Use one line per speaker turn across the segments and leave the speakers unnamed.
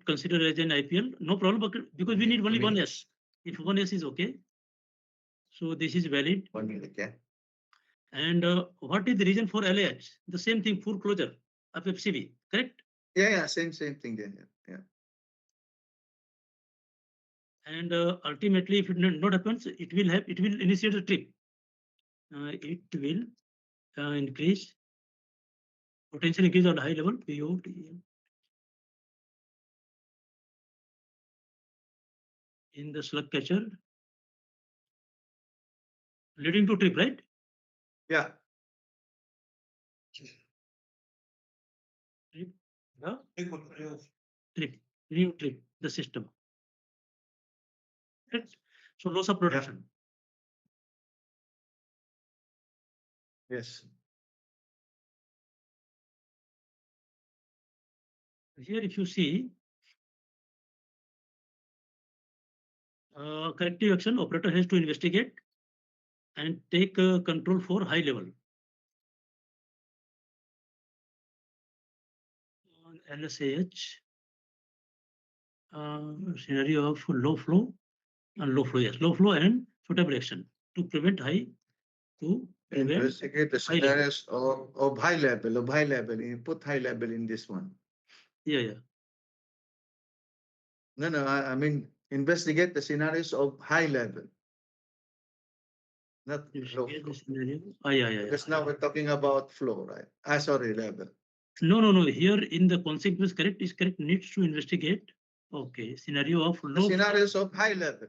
consider as an IPL, no problem, because we need only one S. If one S is okay, so this is valid.
1 minute, yeah.
And what is the reason for LAH? The same thing, foreclosure of FCB, correct?
Yeah, same thing there. Yeah.
And ultimately, if it not happens, it will initiate a trip. It will increase, potential increase on high level, POT. In the slug catcher, leading to trip, right?
Yeah.
Trip, new trip, the system. Right? So loss of production.
Yes.
Here, if you see, corrective action, operator has to investigate and take control for high level. On LSAH, scenario of low flow and low flow, yes, low flow and suitable action to prevent high, to prevent
Investigate the
high level.
scenarios of high level. You put high level in this one.
Yeah.
No, I mean, investigate the scenarios of high level. Not low
Investigate
flow.
the scenario. Yeah.
Because now we're talking about flow, right? Sorry, level.
No. Here in the concept is correct, needs to investigate. Okay, scenario of
The
low flow.
scenarios of high level.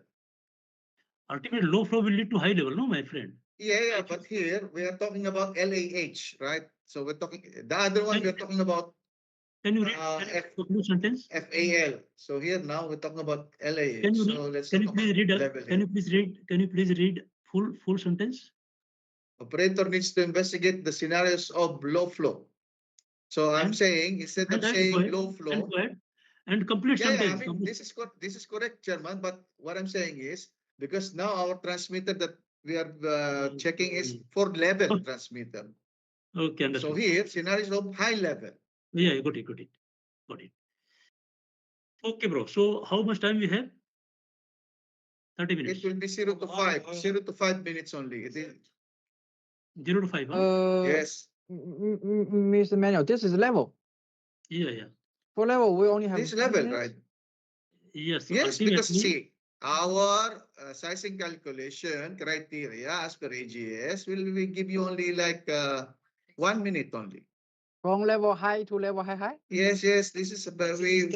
Ultimately, low flow will lead to high level, no, my friend?
Yeah, but here we are talking about LAH, right? So we're talking, the other one we're talking about.
Can you read the blue sentence?
FAL. So here now we're talking about LAH.
Can you
so let's
can you
talk
please
about
read?
level
Can you please read full sentence?
Operator needs to investigate the scenarios of low flow. So I'm saying, instead of saying low flow,
and complete sentence.
I mean, this is correct, Chairman. But what I'm saying is, because now our transmitter that we are checking is for level transmitter.
Okay, understood.
So here, scenarios of high level.
Yeah, got it. Okay, bro. So how much time we have? 30 minutes.
It will be 0 to 5. 0 to 5 minutes only. It is
0 to 5. Huh?
yes.
Mr. Manuel, this is level.
Yeah.
For level, we only have
This level,
minutes?
right?
Yes.
Yes, because see, our sizing calculation criteria as per AGS will give you only like 1 minute only.
From level high to level high?
Yes. This is a very